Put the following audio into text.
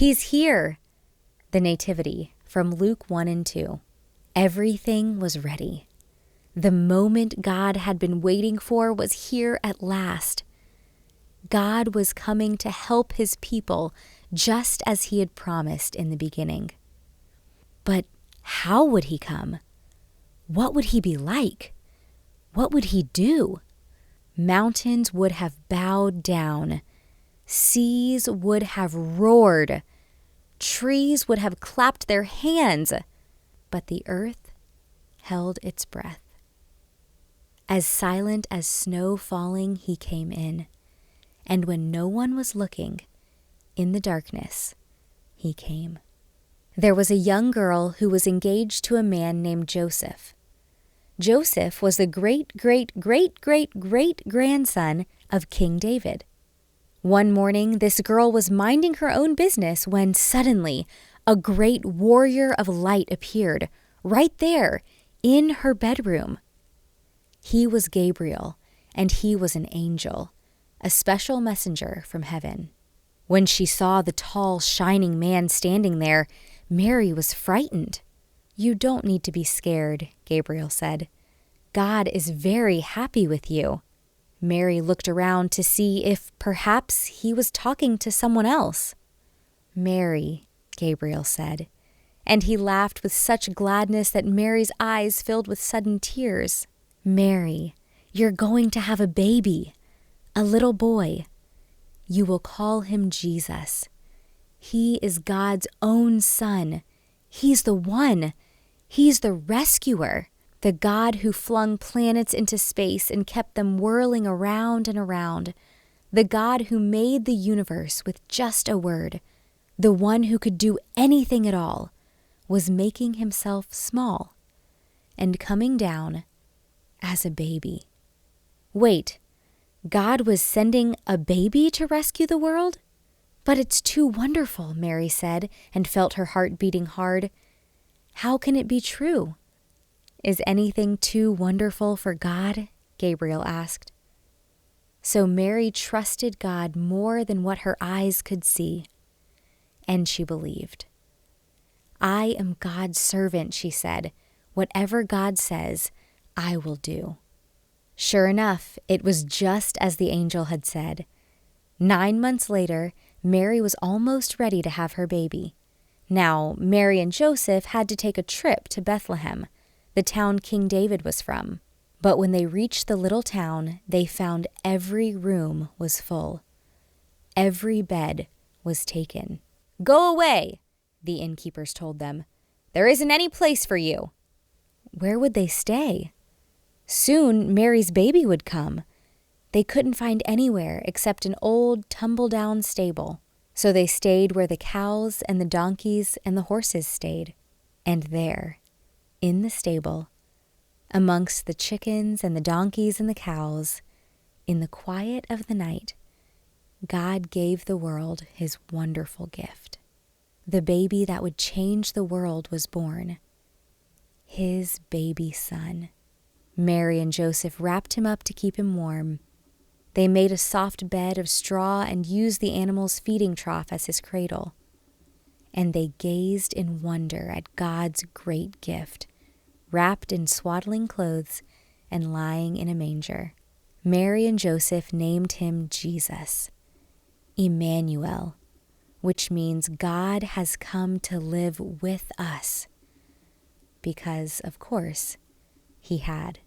He's here. The Nativity from Luke 1 and 2. Everything was ready. The moment God had been waiting for was here at last. God was coming to help his people just as he had promised in the beginning. But how would he come? What would he be like? What would he do? Mountains would have bowed down. Seas would have roared. Trees would have clapped their hands. But the earth held its breath. As silent as snow falling, he came in. And when no one was looking, in the darkness, he came. There was a young girl who was engaged to a man named Joseph. Joseph was the great-great-great-great-great-grandson of King David. One morning, this girl was minding her own business when suddenly a great warrior of light appeared right there in her bedroom. He was Gabriel, and he was an angel, a special messenger from heaven. When she saw the tall, shining man standing there, Mary was frightened. "You don't need to be scared," Gabriel said. "God is very happy with you." Mary looked around to see if perhaps he was talking to someone else. "Mary," Gabriel said, and he laughed with such gladness that Mary's eyes filled with sudden tears. "Mary, you're going to have a baby, a little boy. You will call him Jesus. He is God's own son. He's the one. He's the rescuer. The God who flung planets into space and kept them whirling around and around. The God who made the universe with just a word. The one who could do anything at all, was making himself small and coming down as a baby." Wait, God was sending a baby to rescue the world? "But it's too wonderful," Mary said, and felt her heart beating hard. "How can it be true?" "Is anything too wonderful for God?" Gabriel asked. So Mary trusted God more than what her eyes could see, and she believed. "I am God's servant," she said. "Whatever God says, I will do." Sure enough, it was just as the angel had said. 9 months later, Mary was almost ready to have her baby. Now, Mary and Joseph had to take a trip to Bethlehem, the town King David was from. But when they reached the little town, they found every room was full. Every bed was taken. "Go away," the innkeepers told them. "There isn't any place for you." Where would they stay? Soon Mary's baby would come. They couldn't find anywhere except an old, tumble-down stable. So they stayed where the cows and the donkeys and the horses stayed. And there, in the stable, amongst the chickens and the donkeys and the cows, in the quiet of the night, God gave the world his wonderful gift. The baby that would change the world was born. His baby son. Mary and Joseph wrapped him up to keep him warm. They made a soft bed of straw and used the animal's feeding trough as his cradle. And they gazed in wonder at God's great gift, wrapped in swaddling clothes and lying in a manger. Mary and Joseph named him Jesus, Emmanuel, which means God has come to live with us. Because, of course, he had.